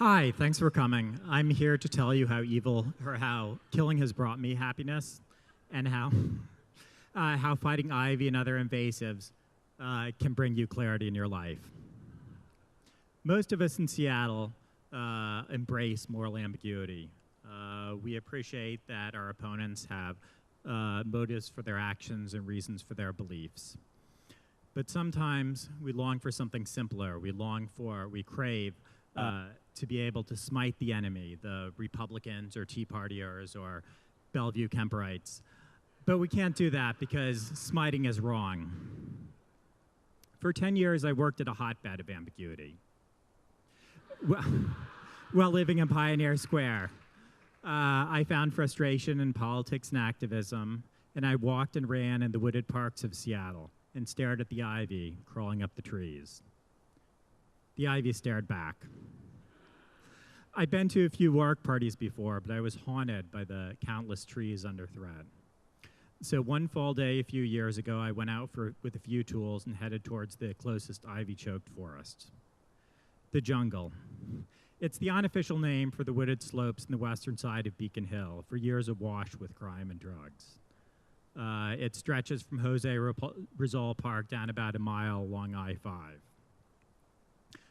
Hi, thanks for coming. I'm here to tell you how killing has brought me happiness, and how fighting ivy and other invasives can bring you clarity in your life. Most of us in Seattle embrace moral ambiguity. We appreciate that our opponents have motives for their actions and reasons for their beliefs. But sometimes we long for something simpler. We crave to be able to smite the enemy, the Republicans or Tea Partiers or Bellevue Kemperites. But we can't do that because smiting is wrong. For 10 years, I worked at a hotbed of ambiguity. While living in Pioneer Square, I found frustration in politics and activism, and I walked and ran in the wooded parks of Seattle and stared at the ivy crawling up the trees. The ivy stared back. I'd been to a few work parties before, but I was haunted by the countless trees under threat. So one fall day a few years ago, I went out with a few tools and headed towards the closest ivy-choked forest. The jungle. It's the unofficial name for the wooded slopes in the western side of Beacon Hill, for years awash with crime and drugs. It stretches from Jose Rizal Park down about a mile along I-5.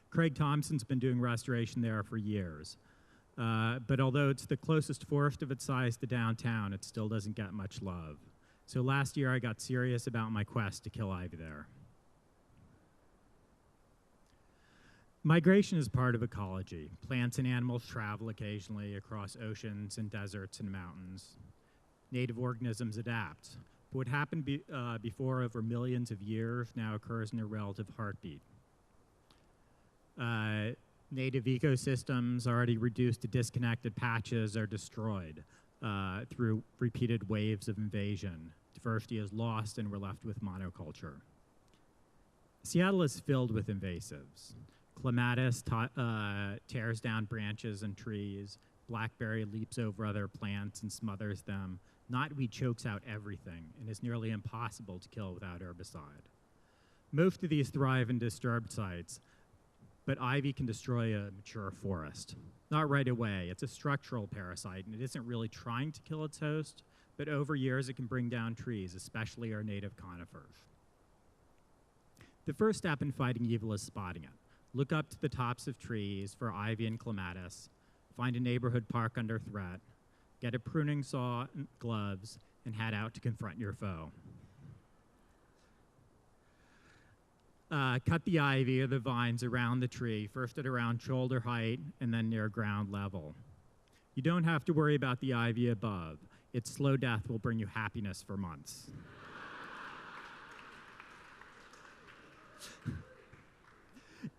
Craig Thompson's been doing restoration there for years. But although it's the closest forest of its size to downtown, it still doesn't get much love. So last year I got serious about my quest to kill ivy there. Migration is part of ecology. Plants and animals travel occasionally across oceans and deserts and mountains. Native organisms adapt. But what happened before over millions of years now occurs in a relative heartbeat. Native ecosystems already reduced to disconnected patches are destroyed through repeated waves of invasion. Diversity is lost and we're left with monoculture. Seattle is filled with invasives. Clematis tears down branches and trees. Blackberry leaps over other plants and smothers them. Knotweed chokes out everything and is nearly impossible to kill without herbicide. Most of these thrive in disturbed sites, but ivy can destroy a mature forest. Not right away. It's a structural parasite, and it isn't really trying to kill its host, but over years it can bring down trees, especially our native conifers. The first step in fighting evil is spotting it. Look up to the tops of trees for ivy and clematis, find a neighborhood park under threat, get a pruning saw and gloves, and head out to confront your foe. Cut the ivy or the vines around the tree, first at around shoulder height and then near ground level. You don't have to worry about the ivy above. Its slow death will bring you happiness for months.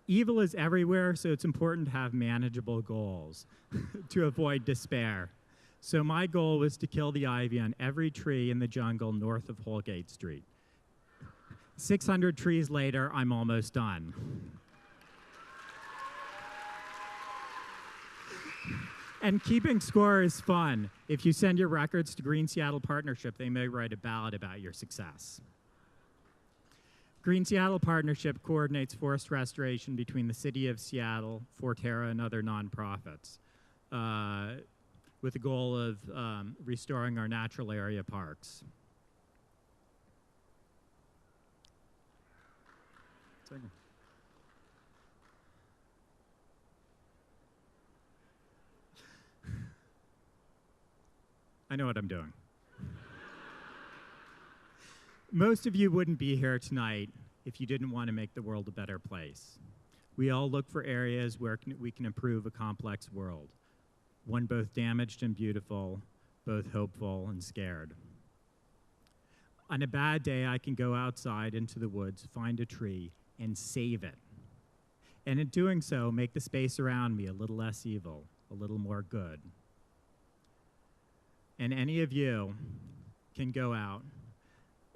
Evil is everywhere, so it's important to have manageable goals to avoid despair. So my goal was to kill the ivy on every tree in the jungle north of Holgate Street. 600 trees later, I'm almost done. And keeping score is fun. If you send your records to Green Seattle Partnership, they may write a ballad about your success. Green Seattle Partnership coordinates forest restoration between the City of Seattle, Forterra, and other nonprofits, with the goal of restoring our natural area parks. I know what I'm doing. Most of you wouldn't be here tonight if you didn't want to make the world a better place. We all look for areas where we can improve a complex world, one both damaged and beautiful, both hopeful and scared. On a bad day, I can go outside into the woods, find a tree, and save it. And in doing so, make the space around me a little less evil, a little more good. And any of you can go out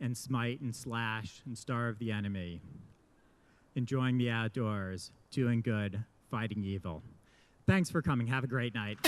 and smite and slash and starve the enemy, enjoying the outdoors, doing good, fighting evil. Thanks for coming. Have a great night.